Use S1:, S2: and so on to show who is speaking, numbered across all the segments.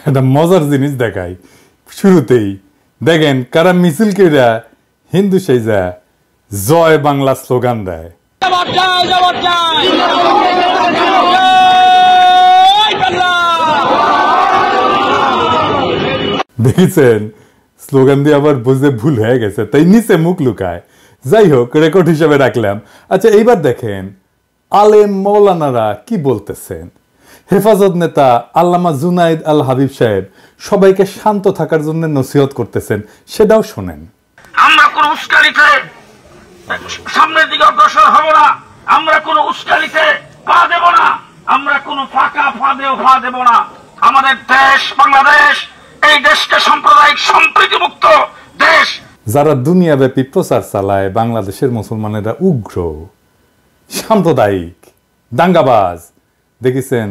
S1: একটা মজার জিনিস দেখাই। শুরুতেই দেখেন কারা মিছিল কইরা হিন্দু সেজা জয় বাংলা স্লোগান দেয়। দেখেছেন স্লোগান দিয়ে আবার বুঝে ভুল হয়ে গেছে, তাই নিচে মুখ লুকায়। যাই হোক, রেকর্ড হিসেবে রাখলাম। আচ্ছা, এইবার দেখেন আলেম মৌলানারা কি বলতেছেন। হেফাজত নেতা আল্লামা জুনাইদ আল হাবিব সাহেব সবাইকে শান্ত থাকার জন্য নসিহত করতেছেন, সেটাও শোনেন।
S2: আমরা কোন উস্কানিতে সামনের দিকে অগ্রসর হব না, আমরা কোন উস্কানিতে পা দেব না, আমরা কোন ফাঁকা ফাঁদেও পা দেব না। আমাদের দেশ বাংলাদেশ, এই দেশকে সাম্প্রদায়িক সম্প্রীতি মুক্ত দেশ।
S1: যারা দুনিয়াব্যাপী প্রচার চালায় বাংলাদেশের মুসলমানেরা উগ্র, সাম্প্রদায়িক, দাঙ্গাবাজ, দেখেছেন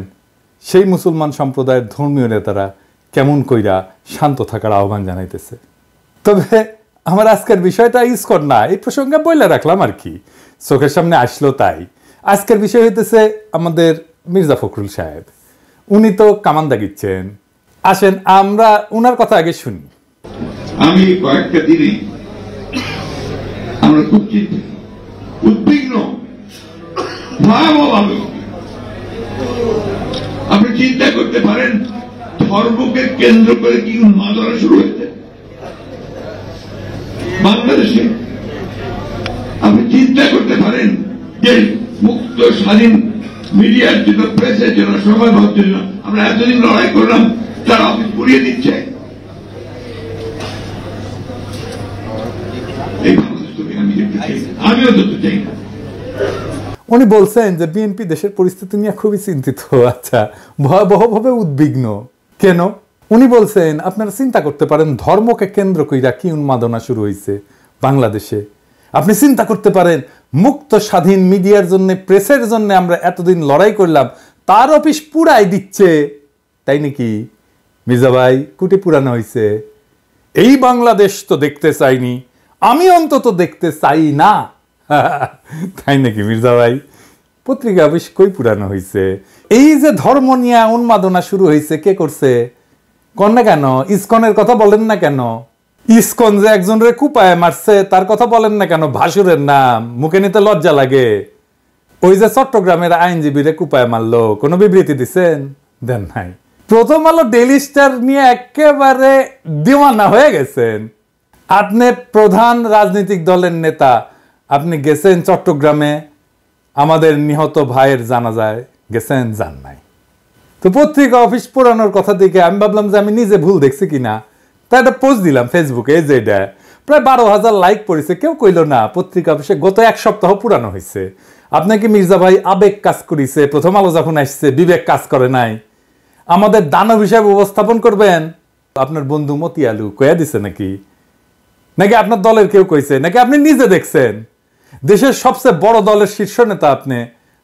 S1: সেই মুসলমান সম্প্রদায়ের ধর্মীয় নেতারা কেমন কইরা শান্ত থাকার আহ্বান জানাইতেছে। তবে আমার আজকের বিষয়টা ইসকন না, এই প্রসঙ্গে বইলে রাখলাম আর কি, চোখের সামনে আসলো তাই। আজকের বিষয় হইতেছে আমাদের মির্জা ফখরুল সাহেব। উনি তো কামান দাগিচ্ছেন। আসেন আমরা উনার কথা আগে শুনি।
S3: আমি কয়েকটা দিনে আমরা খুব উদ্বিগ্ন, ভয়াবহভাবে। আপনি চিন্তা করতে পারেন ধর্মকে কেন্দ্র করে কি উন্মাদনা শুরু হয়েছে বাংলাদেশে। আপনি চিন্তা করতে পারেন যে মুক্ত স্বাধীন মিডিয়ার জন্য, প্রেসের জন্য, সময় ভাবার জন্য আমরা এতদিন লড়াই করলাম, তারা অফিস পুড়িয়ে দিচ্ছে। এই বাংলাদেশকে আমি দেখতে চাই, আমিও দেখতে চাই না।
S1: উনি বলছেন যে বিএনপি দেশের পরিস্থিতি নিয়ে খুবই চিন্তিত। আচ্ছা, ভয়াবহভাবে উদ্বিগ্ন কেন? উনি বলছেন আপনারা চিন্তা করতে পারেন ধর্মকে কেন্দ্র কইরা কি উন্মাদনা শুরু হয়েছে বাংলাদেশে। আপনি চিন্তা করতে পারেন মুক্ত স্বাধীন মিডিয়ার জন্য, প্রেসের জন্য আমরা এতদিন লড়াই করলাম, তার অফিস পুরাই দিচ্ছে। তাই নাকি মির্জা ভাই? কুটি পুরানো হয়েছে। এই বাংলাদেশ তো দেখতে চাইনি, আমি অন্তত দেখতে চাই না। তাই নাকি মির্জা ভাই? পত্রিকা অফিস কই পুরানো হয়েছে? এই যে ধর্ম নিয়ে উন্মাদনা শুরু হয়েছে, কে করছে কন না কেন? ইসকনের কথা বলেন না কেন? ইসকন যে একজন রে কুপায় মারছে তার কথা বলেন না কেন? ভাসুরের নাম মুখে নিতে লজ্জা লাগে। ওই যে চট্টগ্রামের আইনজীবীরে কুপায় মারলো, কোনো বিবৃতি দিচ্ছেন? দেন নাই। প্রথম আলো ডেইলি স্টার নিয়ে একেবারে দিওয়ানা হয়ে গেছেন। আপনি প্রধান রাজনৈতিক দলের নেতা, আপনি গেছেন চট্টগ্রামে আমাদের নিহত ভাইয়ের জানাজায় গেছেন? যান নাই। তো পত্রিকা অফিস পুরানোর কথা দেখে আমি ভাবলাম যে আমি নিজে ভুল দেখছি কিনা, তাই একটা পোস্ট দিলাম ফেসবুকে। এই যে এটা প্রায় 12,000 লাইক পড়েছে। কেউ কইল না পত্রিকা অফিসে গত এক সপ্তাহ পুরানো হয়েছে। আপনাকে মির্জা ভাই আবেগ কাজ করেছে, প্রথম আলো যখন আসছে বিবেক কাজ করে নাই। আমাদের দানব হিসাবে উপস্থাপন করবেন। আপনার বন্ধু মতি আলু কয়া দিছে নাকি? নাকি আপনার দলের কেউ কইছে? নাকি আপনি নিজে দেখছেন? দেশের সবচেয়ে বড় দলের শীর্ষ নেতা আপনি,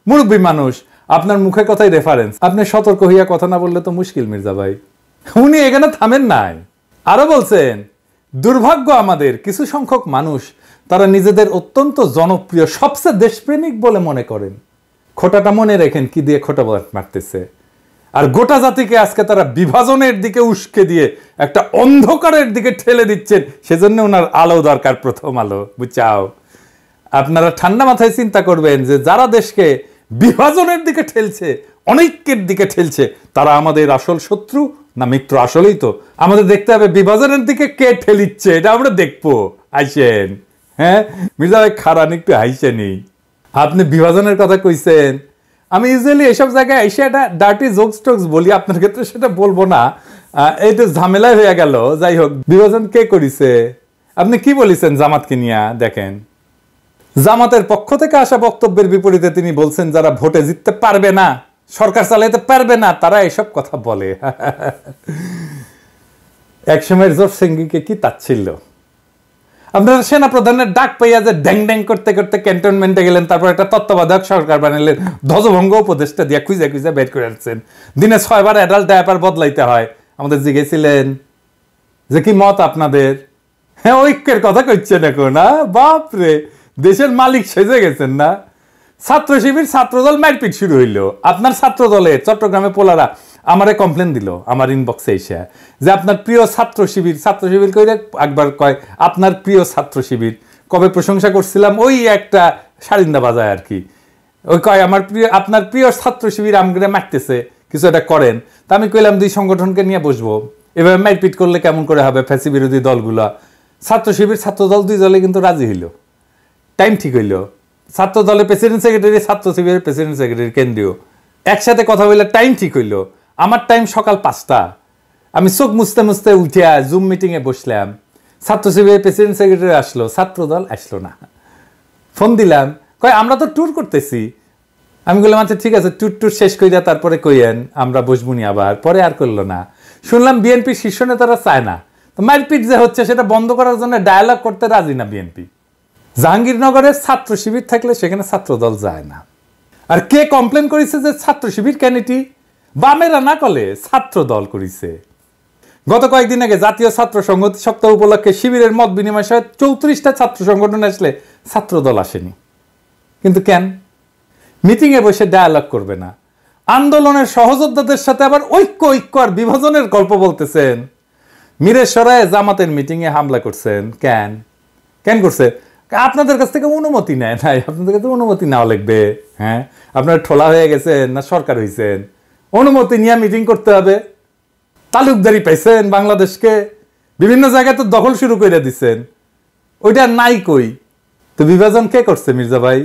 S1: মুরব্বী মানুষ, আপনার মুখের কথাই রেফারেন্স। আপনি সতর্ক হইয়া কথা না বললে তো মুশকিল মির্জা ভাই। উনি এখানে থামেন নাই, আরো বলছেন দুর্ভাগ্য আমাদের কিছু সংখ্যক মানুষ, তারা নিজেদের অত্যন্ত জনপ্রিয়, সবচেয়ে দেশপ্রেমিক বলে মনে করেন। খোটাটা মনে রেখেন কি দিয়ে খোটা মারতেছে। আর গোটা জাতিকে আজকে তারা বিভাজনের দিকে উস্কে দিয়ে একটা অন্ধকারের দিকে ঠেলে দিচ্ছেন। সেজন্য ওনার আলো দরকার, প্রথম আলো, বুঝাও। আপনারা ঠান্ডা মাথায় চিন্তা করবেন যে যারা দেশকে বিভাজনের দিকে ঠেলছে, অনৈক্যের দিকে ঠেলছে, তারা আমাদের আসল শত্রু না মিত্র? আসলেই তো আমাদের দেখতে হবে বিভাজনের দিকে কে ঠেলিচ্ছে, এটা আমরা দেখবো। আইসেন, হ্যাঁ মির্জা ভাই খারান একটু হাইসেনি। আপনি বিভাজনের কথা কইছেন, আমি ইউজুয়ালি এইসব জায়গায় এসে একটা ডার্টি জোকস টোকস বলি, আপনার ক্ষেত্রে সেটা বলবো না, এইটা ঝামেলায় হয়ে গেল। যাই হোক, বিভাজন কে করিছে? আপনি কি বলেছেন জামাতকে নিয়ে? দেখেন, জামাতের পক্ষ থেকে আসা বক্তব্যের বিপরীতে তিনি বলছেন যারা ভোটে জিততে পারবে না, সরকার চালাইতে পারবে না, তারা এসব কথা বলে। একসময়ের জোট সিংকে কি তাচ্ছিল্য! আপনারা সেনা প্রধানের ডাক পাইয়া যে ড্যাং ড্যাং করতে করতে ক্যান্টনমেন্টে গেলেন, তারপর একটা তত্ত্বাবধায়ক সরকার বানালেন, ধ্বজভঙ্গ উপদেষ্টা দিয়ে খুঁজে খুঁজে বের করে আসছেন। দিনে 6 বার অ্যাডাল্ট ডায়াপার বদলাইতে হয়। আমাদের জিজ্ঞেসিলেন যে কি মত আপনাদের? হ্যাঁ, ঐক্যের কথা কইছেন এখন। বাপরে, দেশের মালিক সেজে গেছেন না? ছাত্র শিবির ছাত্রদল মারপিট শুরু হইল। আপনার ছাত্র দলের চট্টগ্রামে পোলারা আমারে কমপ্লেন দিল আমার ইনবক্সে এসে যে আপনার প্রিয় ছাত্র শিবির কইরে একবার কয় আপনার প্রিয় ছাত্র শিবির কবে প্রশংসা করছিলাম ওই একটা সারিন্দা বাজায় আর কি ওই কয় আপনার প্রিয় ছাত্র শিবির আমগরে মারতেছে কিছু একটা করেন তা আমি কইলাম দুই সংগঠনকে নিয়ে বসবো এভাবে মারপিট করলে কেমন করে হবে ফ্যাসি বিরোধী দলগুলা ছাত্র শিবির ছাত্র দল দুই দলে কিন্তু রাজি হইল টাইম ঠিক হইল ছাত্র দলের প্রেসিডেন্ট সেক্রেটারি ছাত্র শিবিরের প্রেসিডেন্ট সেক্রেটারি কেন্দ্রীয় একসাথে কথা বললে টাইম ঠিক হইল আমার টাইম সকাল 5টা আমি চোখ মুছতে উঠিয়া জুম মিটিংয়ে বসলাম ছাত্র শিবিরের প্রেসিডেন্ট সেক্রেটারি আসলো ছাত্র দল আসলো না ফোন দিলাম কয় আমরা তো ট্যুর করতেছি আমি বললাম আচ্ছা ঠিক আছে ট্যুর শেষ কইরা তারপরে কইয়েন আমরা বসবুনি আবার পরে আর করলো না শুনলাম বিএনপির শীর্ষ নেতারা চায় না তো মারপিট যে হচ্ছে সেটা বন্ধ করার জন্য ডায়ালগ করতে রাজি না বিএনপি জাহাঙ্গীরনগরের ছাত্র শিবির থাকলে সেখানে ছাত্র দল যায় না আর কে কমপ্লেন করেছে যে ছাত্র শিবির কেন এটি বামেরা না করলে ছাত্র দল করেছে গত কয়েকদিন আগে জাতীয় ছাত্র সংহতি সপ্তাহ উপলক্ষে শিবিরের মত বিনিময় সহ 34টা ছাত্র সংগঠন আসলে ছাত্র দল আসেনি কিন্তু কেন মিটিংয়ে বসে ডায়ালগ করবে না আন্দোলনের সহযোদ্ধাদের সাথে আবার ঐক্য আর বিভাজনের গল্প বলতেছেন মিরেশ্বরায় জামাতের মিটিংয়ে হামলা করছেন কেন করছে আপনাদের কাছ থেকে অনুমতি নেয় নাই আপনাদের কাছে অনুমতি নেওয়া লাগবে হ্যাঁ আপনারা ঠোলা হয়ে গেছেন না সরকার হয়েছেন অনুমতি নিয়ে মিটিং করতে হবে তালুকদারি পাইছেন বাংলাদেশকে বিভিন্ন জায়গায় তো দখল শুরু করে দিচ্ছেন ওইটা নাই কই তো বিভাজন কে করছে মির্জা ভাই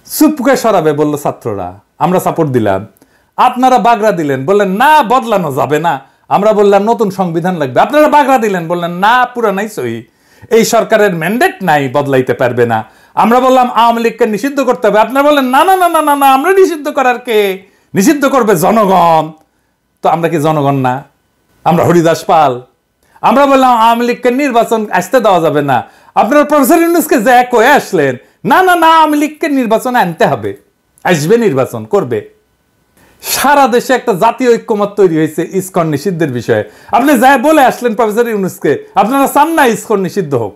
S1: চুপকে সরাবে বললো ছাত্ররা আমরা সাপোর্ট দিলাম আপনারা বাগড়া দিলেন বললেন না বদলানো যাবে না আমরা বললাম নতুন সংবিধান লাগবে আপনারা বাগড়া দিলেন বললেন না পুরানাই সহি এই সরকারের ম্যান্ডেট নাই বদলাইতে পারবে না আমরা বললাম আওয়ামী লীগকে নিষিদ্ধ করতে হবে আপনারা বললেন না না না না না না আমরা নিষিদ্ধ করার কে নিষিদ্ধ করবে জনগণ তো আমরা কি জনগণ না আমরা হরিদাস পাল আমরা বললাম আওয়ামী লীগকে নির্বাচন আসতে দেওয়া যাবে না আপনারা প্রফেসর ইউনূসকে যে কয়ে আসলেন না না না আওয়ামী লীগকে নির্বাচনে আনতে হবে আসবে নির্বাচন করবে সারা দেশে একটা জাতীয় ঐক্যমত তৈরি হয়েছে ইসকন নিষিদ্ধের বিষয়ে আপনি যা বলে আসলেন প্রফেসর ইউনূসকে আপনারা চান না ইসকন নিষিদ্ধ হোক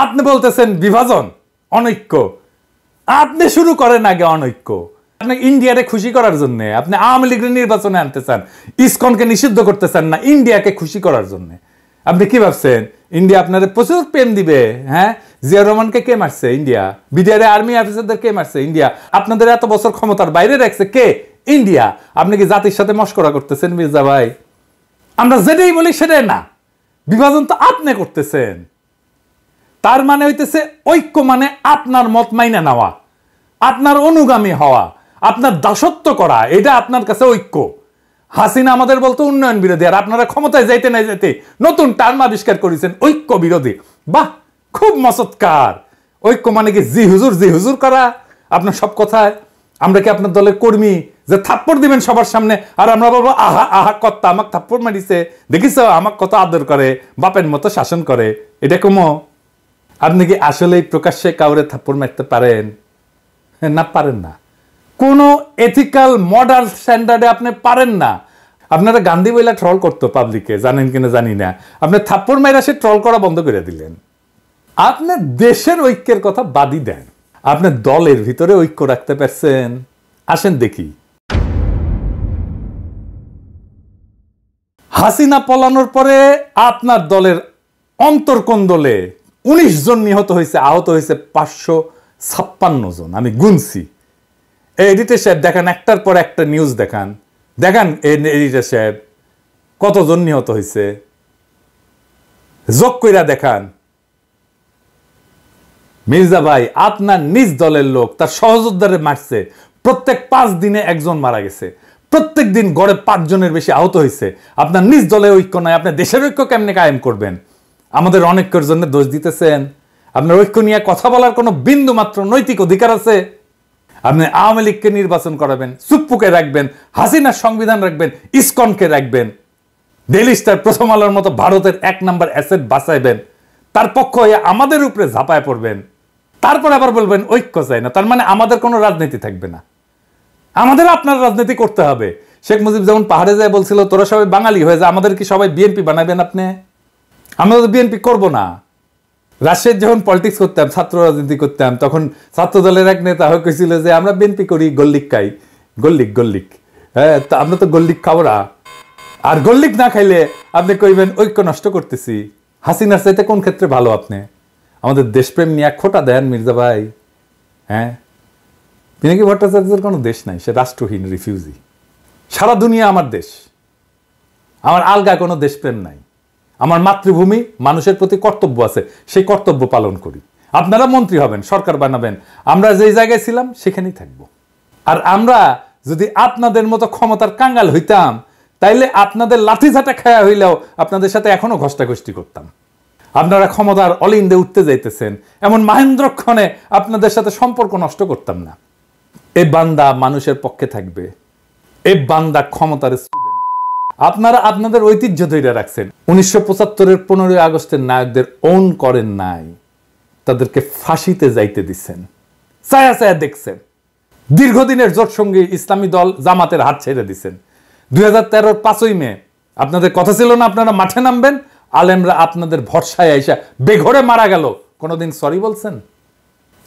S1: আপনি বলতেছেন বিভাজন অনৈক্য আপনি শুরু করেন আগে অনৈক্য আপনি ইন্ডিয়ারে খুশি করার জন্য আপনি আওয়ামী লীগের নির্বাচনে আনতে চান ইসকনকে নিষিদ্ধ করতে চান না ইন্ডিয়াকে খুশি করার জন্য আপনি কি ভাবছেন ইন্ডিয়া আপনাদের প্রচুর প্রেম দিবে হ্যাঁ জিয়া রহমানকে কে মারছে ইন্ডিয়া বিডিআর আর্মি অফিসারদের কে মারছে ইন্ডিয়া আপনাদের এত বছর ক্ষমতার বাইরে রাখছে কে ইন্ডিয়া আপনি কি জাতির সাথে মস্করা করতেছেন মির্জা ভাই আমরা যেটাই বলি সেটাই না বিভাজন তো আপনি করতেছেন তার মানে হইতেছে ঐক্য মানে আপনার মত মাইনা নেওয়া আপনার অনুগামী হওয়া আপনার দাসত্ব করা এটা আপনার কাছে ঐক্য হাসিনা আমাদের বলতো উন্নয়ন বিরোধী আর আপনারা ক্ষমতায় যাইতে না যাইতে নতুন টার্ম আবিষ্কার করেছেন ঐক্য বিরোধী বাহ খুব মসৎকার ঐক্য মানে কি জি হুজুর করা আপনার সব কথায় আমরা কি আপনার দলের কর্মী যে থাপ্পড় দিবেন সবার সামনে আর আমরা বলবো আহা আহা কত্তা আমাকে থাপ্পড় মারিছে দেখিস আমাকে কত আদর করে বাপের মতো শাসন করে এটা কমো আপনি কি আসলেই প্রকাশ্যে কাউরে থাপ্পড় মারতে পারেন না পারেন না কোন এথিক্যাল মডার্ন স্ট্যান্ডার্ডে আপনি পারেন না আপনারা গান্ধী বইলা ট্রল করতো পাবলিকে জানেন কিনা জানি না আপনি থাপ্পড় মাইরা সে ট্রল করা বন্ধ করে দিলেন আপনি দেশের ঐক্যের কথা বাদই দেন আপনি দলের ভিতরে ঐক্য রাখতে পারছেন আসেন দেখি হাসিনা পলানোর পরে আপনার দলের অন্তর্কোন্দলে 19 জন নিহত হয়েছে আহত হয়েছে 556 জন আমি গুনছি এডিটর সাহেব দেখান একটার পর একটা নিউজ দেখান এডিটর সাহেব কতজন নিহত হয়েছে যোগ কইরা দেখান মির্জা ভাই আপনার নিজ দলের লোক তার সহযোদ্ধারে মারছে প্রত্যেক 5 দিনে একজন মারা গেছে প্রত্যেক দিন গড়ে 5 জনের বেশি আহত হয়েছে আপনার নিজ দলের ঐক্য নয় আপনি দেশের ঐক্য কেমনে কায়েম করবেন আমাদের অনেকের জন্য দোষ দিতেছেন আপনার ঐক্য নিয়ে কথা বলার কোনো বিন্দু মাত্র নৈতিক অধিকার আছে আপনি আওয়ামী লীগকে নির্বাচন করাবেন চুপ্পুকে রাখবেন হাসিনার সংবিধান রাখবেন ইসকনকে রাখবেন ডেইলি স্টার প্রথম আলোর মতো ভারতের 1 নম্বর অ্যাসেট বাঁচাইবেন তার পক্ষ হয়ে আমাদের উপরে ঝাঁপায় পড়বেন তারপর আবার বলবেন ঐক্য চাই না তার মানে আমাদের কোনো রাজনীতি থাকবে না আমাদের আপনার রাজনীতি করতে হবে শেখ মুজিব যেমন পাহাড়ে যায় বলছিল তোরা সবাই বাঙালি হয়ে যায় আমাদের কি সবাই বিএনপি বানাবেন আপনি আমরা তো বিএনপি করবো না রাজশাহীর যখন পলিটিক্স করতাম ছাত্র রাজনীতি করতাম তখন ছাত্র দলের এক নেতা হয়ে কইছিল যে আমরা বিএনপি করি গল্লিক হ্যাঁ, তা আমরা তো গোল্লিক খাবো না। আর গোল্লিক না খাইলে আপনি কইবেন ঐক্য নষ্ট করতেছি। হাসিনার চাইতে কোন ক্ষেত্রে ভালো আপনি? আমাদের দেশপ্রেম নিয়ে খোটা দেন মির্জা ভাই। হ্যাঁ, পিনাকি ভট্টাচার্যের কোনো দেশ নাই, সে রাষ্ট্রহীন রিফিউজি। সারা দুনিয়া আমার দেশ, আমার আলগা কোনো দেশপ্রেম নাই। আমার মাতৃভূমি, মানুষের প্রতি কর্তব্য আছে, সেই কর্তব্য পালন করি। আপনারা মন্ত্রী হবেন, সরকার বানাবেন, আমরা যেই জায়গায় ছিলাম সেখানেই থাকবো। আর আমরা যদি আপনাদের মতো ক্ষমতার কাঙ্গাল হইতাম, তাইলে আপনাদের লাঠিঝাঁটা খায়া হইলেও আপনাদের সাথে এখনো ঘষ্টাঘষ্টি করতাম। আপনারা ক্ষমতার অলিন্দে উঠতে যাইতেছেন, এমন মাহেন্দ্রক্ষণে আপনাদের সাথে সম্পর্ক নষ্ট করতাম না। এই বান্দা মানুষের পক্ষে থাকবে, এই বান্দা ক্ষমতার স্তূপে না। আপনারা আপনাদের ঐতিহ্য ধরে রাখছেন। 1975-এর 15 আগস্টের নায়কদের ওন করেন নাই, তাদেরকে ফাঁসিতে যাইতে দিচ্ছেন, ছায়া ছায়া দেখছেন। দীর্ঘদিনের জোট সঙ্গী ইসলামী দল জামাতের হাত ছেড়ে দিচ্ছেন। 2013-র 5ই মে আপনাদের কথা ছিল না আপনারা মাঠে নামবেন, আলেমরা আপনাদের ভরসায় আইসা বেঘরে মারা গেল। কোনোদিন সরি বলছেন?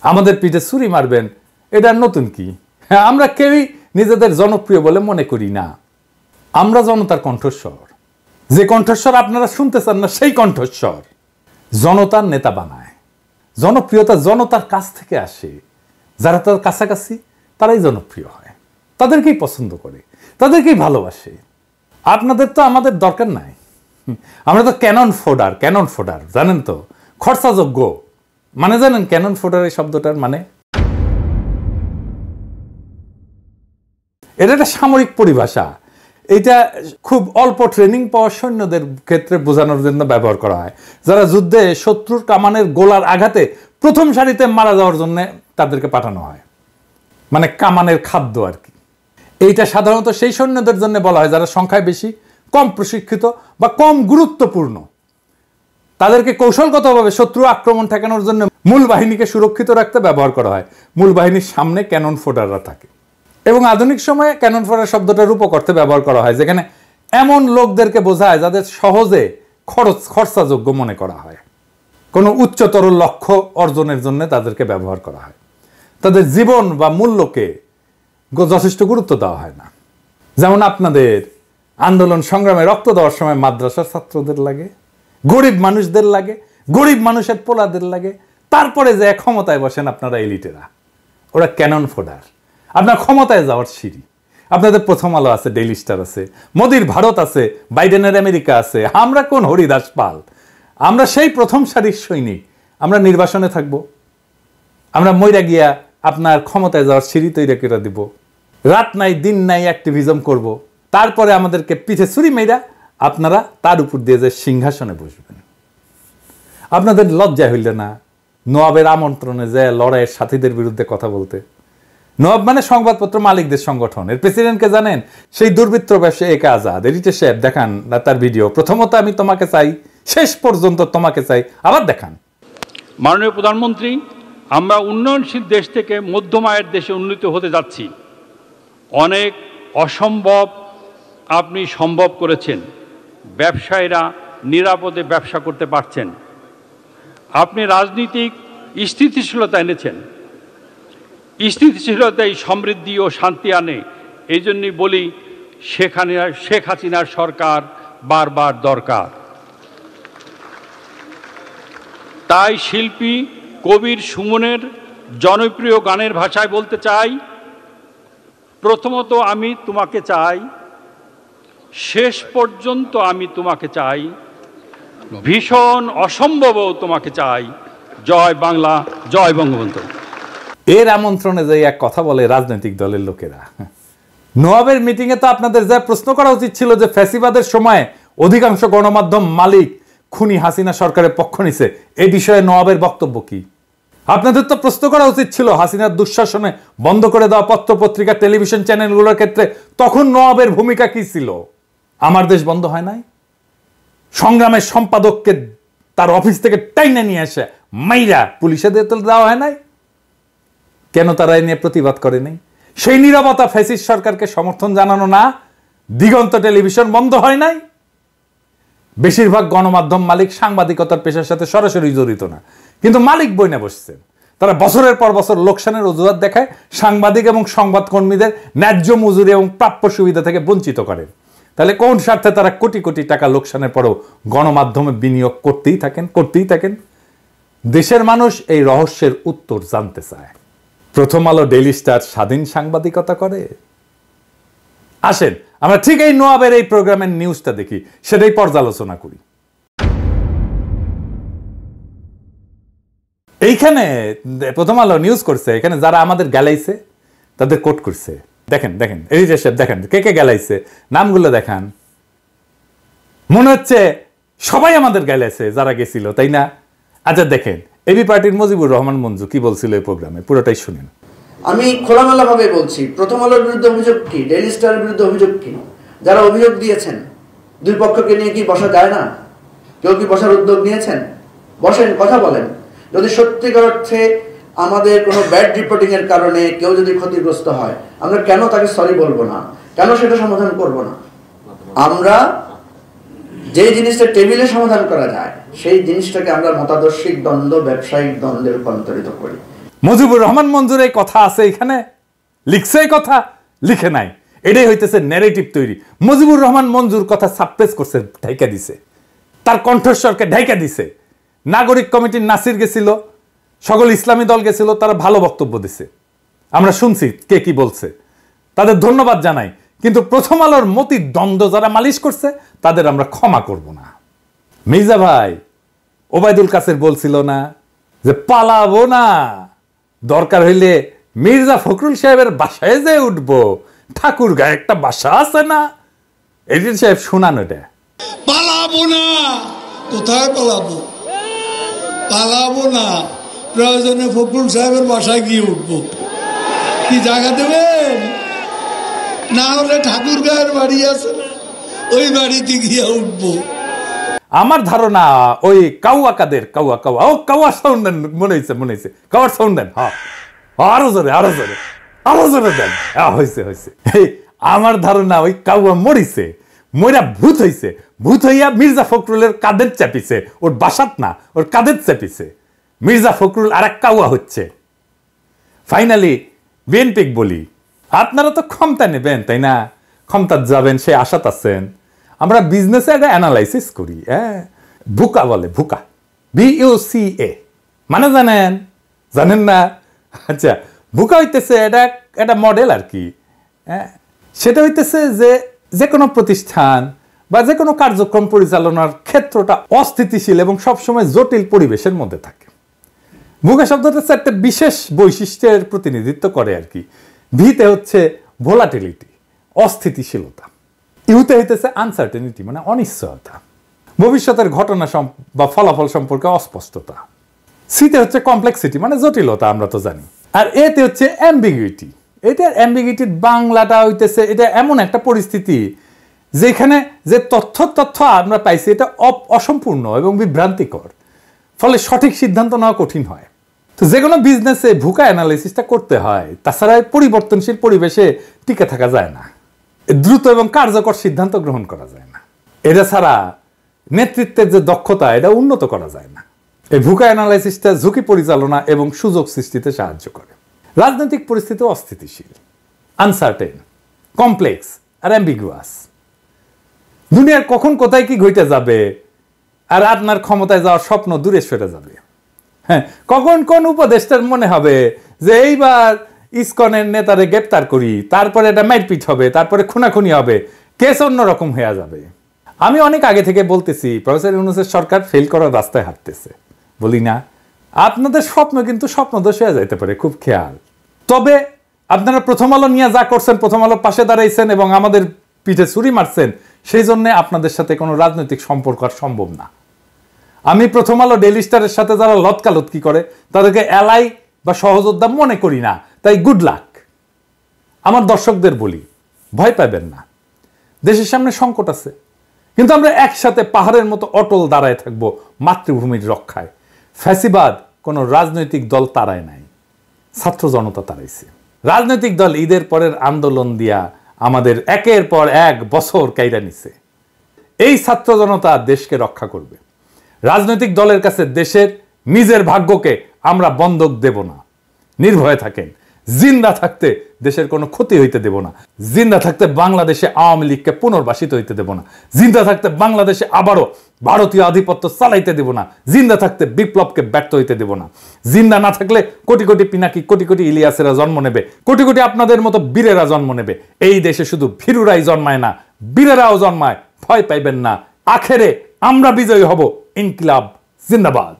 S1: আমাদের পিঠে ছুরি মারবেন, এটা নতুন কি? হ্যাঁ, আমরা কেউই নিজেদের জনপ্রিয় বলে মনে করি না। আমরা জনতার কণ্ঠস্বর। যে কণ্ঠস্বর আপনারা শুনতে চান না, সেই কণ্ঠস্বর জনতার নেতা বানায়। জনপ্রিয়তা জনতার কাছ থেকে আসে। যারা তার কাছাকাছি তারাই জনপ্রিয় হয়, তাদেরকেই পছন্দ করে, তাদেরকেই ভালোবাসে। আপনাদের তো আমাদের দরকার নাই। আমরা তো ক্যানন ফোডার জানেন তো, খরচাযোগ্য। মানে জানেন ক্যানন ফোডার এই শব্দটার মানে? এটা একটা সামরিক পরিভাষা। এটা খুব অল্প ট্রেনিং পাওয়া সৈন্যদের ক্ষেত্রে বোঝানোর জন্য ব্যবহার করা হয়, যারা যুদ্ধে শত্রুর কামানের গোলার আঘাতে প্রথম সারিতে মারা যাওয়ার জন্য তাদেরকে পাঠানো হয়। মানে কামানের খাদ্য আর কি। এইটা সাধারণত সেই সৈন্যদের জন্য বলা হয় যারা সংখ্যায় বেশি, কম প্রশিক্ষিত বা কম গুরুত্বপূর্ণ। তাদেরকে কৌশলগতভাবে শত্রু আক্রমণ ঠেকানোর জন্য মূল বাহিনীকে সুরক্ষিত রাখতে ব্যবহার করা হয়। মূল বাহিনীর সামনে ক্যানন ফোডাররা থাকে। এবং আধুনিক সময়ে ক্যানন ফোডার শব্দটা রূপক অর্থে ব্যবহার করা হয়, যেখানে এমন লোকদেরকে বোঝায় যাদের সহজে খরচাযোগ্য মনে করা হয়। কোনো উচ্চতর লক্ষ্য অর্জনের জন্য তাদেরকে ব্যবহার করা হয়। তাদের জীবন বা মূল্যকে যথেষ্ট গুরুত্ব দেওয়া হয় না। যেমন আপনাদের আন্দোলন সংগ্রামে রক্ত দেওয়ার সময় মাদ্রাসার ছাত্রদের লাগে, গরিব মানুষদের লাগে, গরিব মানুষের পোলাদের লাগে। তারপরে যে ক্ষমতায় বসেন আপনারা এলিটেরা, ওরা ক্যানন ফোডার। আপনার ক্ষমতায় যাওয়ার সিঁড়ি। আপনাদের প্রথম আলো আছে, ডেইলি স্টার আছে, মোদির ভারত আছে, বাইডেনের আমেরিকা আছে। আমরা কোন হরিদাস পাল? আমরা সেই প্রথম সারির সৈনিক। আমরা নির্বাসনে থাকবো, আমরা মইরা গিয়া আপনার ক্ষমতায় যাওয়ার সিঁড়ি তৈরি করে দিব। রাত নাই দিন নাই অ্যাক্টিভিজম করব। তারপরে আমাদেরকে পিঠে ছুরি মেয়েরা আপনারা তার উপর দিয়ে যে সিংহাসনে বসবেন। আপনাদের লজ্জা হইল না নবাবের আমন্ত্রণে যে লড়াইয়ের সাথীদের বিরুদ্ধে কথা বলতে? নবাব মানে সংবাদপত্র মালিকদের সংগঠন। এর প্রেসিডেন্টকে জানেন? সেই দুর্বৃত্ত ব্যবসায়ী একে আজাদ। এডিটর সাহেব দেখান তার ভিডিও। প্রথমত আমি তোমাকে চাই, শেষ পর্যন্ত তোমাকে চাই, আবার দেখান।
S4: মাননীয় প্রধানমন্ত্রী, আমরা উন্নয়নশীল দেশ থেকে মধ্যম আয়ের দেশে উন্নীত হতে যাচ্ছি। অনেক অসম্ভব আপনি সম্ভব করেছেন। ব্যবসায়ীরা নিরাপদে ব্যবসা করতে পারছেন। আপনি রাজনীতিক স্থিতিশীলতা এনেছেন। স্থিতিশীলতাই সমৃদ্ধি ও শান্তি আনে। এই জন্যই বলি শেখ হাসিনার সরকার বারবার দরকার। তাই শিল্পী কবির সুমনের জনপ্রিয় গানের ভাষায় বলতে চাই, প্রথমত আমি তোমাকে চাই, শেষ পর্যন্ত আমি তোমাকে চাই, ভীষণ অসম্ভবও তোমাকে চাই। জয় বাংলা, জয় বঙ্গবন্ধু।
S1: এর আমন্ত্রণে যে এক কথা বলে রাজনৈতিক দলের লোকেরা। নবাবের মিটিংয়ে তো আপনাদের যা প্রশ্ন করা উচিত ছিল যে ফ্যাসিবাদের সময় অধিকাংশ গণমাধ্যম মালিক খুনি হাসিনা সরকারের পক্ষ নিছে, এই বিষয়ে নবাবের বক্তব্য কি? আপনাদের তো প্রশ্ন করা উচিত ছিল হাসিনার দুঃশাসনে বন্ধ করে দেওয়া পত্রপত্রিকা, টেলিভিশন চ্যানেলগুলোর ক্ষেত্রে তখন নবাবের ভূমিকা কি ছিল? আমার দেশ বন্ধ হয় নাই? সংগ্রামের সম্পাদককে তার অফিস থেকে টাইনে নিয়ে আসে মাইরা পুলিশে দেওয়া হয় নাই? কেন তারা এ নিয়ে প্রতিবাদ করে নাই? সেই নীরবতা ফ্যাসিস্ট সরকারকে সমর্থন জানানো না? দিগন্ত টেলিভিশন বন্ধ হয় নাই? বেশিরভাগ গণমাধ্যম মালিক সাংবাদিকতার পেশার সাথে সরাসরি জড়িত না, কিন্তু মালিক বইনে বসছেন। তারা বছরের পর বছর লোকসানের অজুহাত দেখায়, সাংবাদিক এবং সংবাদকর্মীদের ন্যায্য মজুরি এবং প্রাপ্য সুবিধা থেকে বঞ্চিত করে। তাহলে কোন স্বার্থে তারা কোটি কোটি টাকা লোকসানের পরেও গণমাধ্যমে বিনিয়োগ করতেই থাকেন? দেশের মানুষ এই রহস্যের উত্তর জানতে চায়। প্রথম আলো, ডেইলি স্টার স্বাধীন সাংবাদিকতা করে? আসেন আমরা ঠিক এই নোয়াবের এই প্রোগ্রামের নিউজটা দেখি, সেটাই পর্যালোচনা করি। এইখানে প্রথম আলো নিউজ করছে, এখানে যারা আমাদের গেলাইছে তাদের কোট করছে। দেখেন এডিটর সাহেব, দেখেন কে গেলাইছে, নামগুলো দেখান। মনে হচ্ছে সবাই আমাদের গেলাইছে যারা গেছিল, তাই না? আচ্ছা দেখেন, এবি পার্টির মুজিবুর রহমান মঞ্জু কি বলছিল এই প্রোগ্রামে, পুরোটাই শুনেন।
S5: আমি খোলামেলা ভাবে বলছি, প্রথম আলোর বিরুদ্ধে অভিযোগ কি, ডেইলি স্টারের বিরুদ্ধে অভিযোগ কি? যারা অভিযোগ দিয়েছেন দুই পক্ষকে নিয়ে কি বসা যায় না? কেউ কি বসার উদ্যোগ নিয়েছেন? বসেন, কথা বলেন। যদি সত্যিকার অর্থে আমাদের কোনো ব্যাড রিপোর্টিং এর কারণে কেউ যদি ক্ষতিগ্রস্ত হয়, আমরা কেন তাকে সরি বলবো না? কেন সেটা সমাধান করব না? আমরা যে জিনিসটা টেবিলে সমাধান করা যায় সেই জিনিসটাকে আমরা মতাদর্শিক দ্বন্দ্ব, ব্যবসায়িক দ্বন্দ্বে রূপান্তরিত করি।
S1: মুজিবুর রহমান মঞ্জুর এই কথা আছে এখানে, লিখছে এই কথা, লিখে নাই। এটাই হইতেছে ন্যারেটিভ তৈরি। মুজিবুর রহমান মঞ্জুর কথা সাপ্রেস করছে, ঢাইকা দিছে, তার কণ্ঠস্বরকে ঢাইকা দিছে। নাগরিক কমিটির নাসির গেছিল, সকল ইসলামী দল গেছিল, তারা ভালো বক্তব্য দিছে, আমরা শুনছি কে কি বলছে, তাদের ধন্যবাদ জানাই। কিন্তু প্রথম আলোর মতির দ্বন্দ্ব যারা মালিশ করছে তাদের আমরা ক্ষমা করব না। মির্জা ভাই ওবায়দুল কাসের বলছিল না যে পালাবো না, দরকার হইলে মির্জা ফখরুল সাহেবের বাসায় যে উঠবো, ঠাকুর গায়ে একটা বাসা আছে না? এডিটর সাহেব শোনান এটা।
S6: পালাবো না, কোথায় পালাবো? পালাবো না, প্রয়োজনে ফখরুল সাহেবের বাসায় গিয়ে উঠবো। কি জায়গা দেবেন? না হলে ঠাকুর গায়ের বাড়ি আছে না, ওই বাড়িতে গিয়ে উঠবো।
S1: আমার ধারণা ওই কাউয়া কাদের কাউয়া সাউন্ড দেন, মনে হয়েছে কাউয়ার সাউন্ড দেন। হ্যাঁ, আরো জোরে দেন। হয়েছে। আমার ধারণা ওই কাউয়া মরিয়া ভূত হইয়া মির্জা ফখরুলের কাদের চাপিছে, ওর বাসাত না, ওর কাদের চাপিছে। মির্জা ফখরুল আর এক কাউয়া হচ্ছে। ফাইনালি বিএনপি বলি, আপনারা তো ক্ষমতা নেবেন, তাই না? ক্ষমতা যাবেন সে আশাত আছেন। আমরা বিজনেসে একটা অ্যানালাইসিস করি, ভুকা বলে, ভুকা, BUCA মানে জানেন না? আচ্ছা, ভুকা হইতেছে এটা মডেল আর কি। সেটা হইতেছে যে কোনো প্রতিষ্ঠান বা যে কোনো কার্যক্রম পরিচালনার ক্ষেত্রটা অস্থিতিশীল এবং সবসময় জটিল পরিবেশের মধ্যে থাকে। ভুকা শব্দটা একটা বিশেষ বৈশিষ্ট্যের প্রতিনিধিত্ব করে আর কি। ভিতে হচ্ছে ভোলাটিলিটি, অস্থিতিশীলতা। ইউতে হইতেছে আনসার্টেনিটি, মানে অনিশ্চয়তা, ভবিষ্যতের ঘটনা বা ফলাফল সম্পর্কে অস্পষ্টতা। সিতে হচ্ছে কমপ্লেক্সিটি, মানে জটিলতা, আমরা তো জানি। আর এতে হচ্ছে অ্যাম্বিগুইটি। এটার অ্যাম্বিগুইটির বাংলাটা হইতেছে এটা এমন একটা পরিস্থিতি যেখানে যে তথ্য আমরা পাইছি এটা অসম্পূর্ণ এবং বিভ্রান্তিকর, ফলে সঠিক সিদ্ধান্ত নেওয়া কঠিন হয়। তো যে কোনো বিজনেসে ভুকা অ্যানালাইসিসটা করতে হয়, তাছাড়া পরিবর্তনশীল পরিবেশে টিকে থাকা যায় না, দ্রুত এবং কার্যকর সিদ্ধান্ত গ্রহণ করা যায় না। এটা ছাড়া নেতৃত্বের যে দক্ষতা এটা উন্নত করা যায় না। এই ভুকা অ্যানালাইসিসটা ঝুঁকি পরিচালনা এবং সুযোগ সৃষ্টিতে সাহায্য করে। রাজনৈতিক পরিস্থিতি অস্থিতিশীল, আনসার্টেন, কমপ্লেক্স আর অ্যাম্বিগুয়াস। দুনিয়ার কখন কোথায় কি ঘটে যাবে আর আপনার ক্ষমতায় যাওয়ার স্বপ্ন দূরে সরে যাবে। হ্যাঁ, কখন কোন উপদেষ্টার মনে হবে যে এইবার ইসকনের নেতারে গ্রেপ্তার করি, তারপরে এটা মারপিট হবে, তারপরে খুনাখুনি হবে, কেস অন্যরকম হয়ে যাবে। আমি অনেক আগে থেকে বলতেছি প্রফেসর ইউনূসের সরকার ফেল করার রাস্তায় হাঁটতেছে, বলি না? আপনাদের স্বপ্ন কিন্তু স্বপ্নদোষ হয়ে যাইতে পারে, খুব খেয়াল। তবে আপনারা প্রথম আলো নিয়ে যা করছেন, প্রথম আলোর পাশে দাঁড়াইছেন এবং আমাদের পিঠে ছুরি মারছেন, সেই জন্য আপনাদের সাথে কোনো রাজনৈতিক সম্পর্ক আর সম্ভব না। আমি প্রথম আলো, ডেইলি স্টারের সাথে যারা লতকালতকি করে তাদেরকে এলাই বা সহযোদ্ধা মনে করি না, তাই গুড লাক। আমার দর্শকদের বলি, ভয় পাবেন না, দেশের সামনে সংকট আছে, কিন্তু আমরা একসাথে পাহাড়ের মতো অটল দাঁড়ায় থাকবো মাতৃভূমির রক্ষায়। ফ্যাসিবাদ কোনো রাজনৈতিক দল তাড়ায় নাই, ছাত্র জনতা তাড়াইছে। রাজনৈতিক দল ঈদের পরের আন্দোলন দিয়া আমাদের একের পর এক বছর কাইরা নিছে। এই ছাত্র জনতা দেশকে রক্ষা করবে। রাজনৈতিক দলের কাছে দেশের নিজের ভাগ্যকে আমরা বন্ধক দেব না। নির্ভয়ে থাকেন, জিন্দা থাকতে দেশের কোনো ক্ষতি হইতে দেব না, জিন্দা থাকতে বাংলাদেশে আওয়ামী লীগকে পুনর্বাসিত হইতে দেব না, জিন্দা থাকতে বাংলাদেশে আবারও ভারতীয় আধিপত্য চালাইতে দেব না, জিন্দা থাকতে বিপ্লবকে ব্যর্থ হইতে দেব না। জিন্দা না থাকলে কোটি কোটি পিনাকি, কোটি কোটি ইলিয়াসেরা জন্ম নেবে, কোটি কোটি আপনাদের মতো বীরেরা জন্ম নেবে। এই দেশে শুধু ভীরুরাই জন্মায় না, বীরেরাও জন্মায়। ভয় পাইবেন না, আখেরে আমরা বিজয়ী হব। ইনকিলাব জিন্দাবাদ।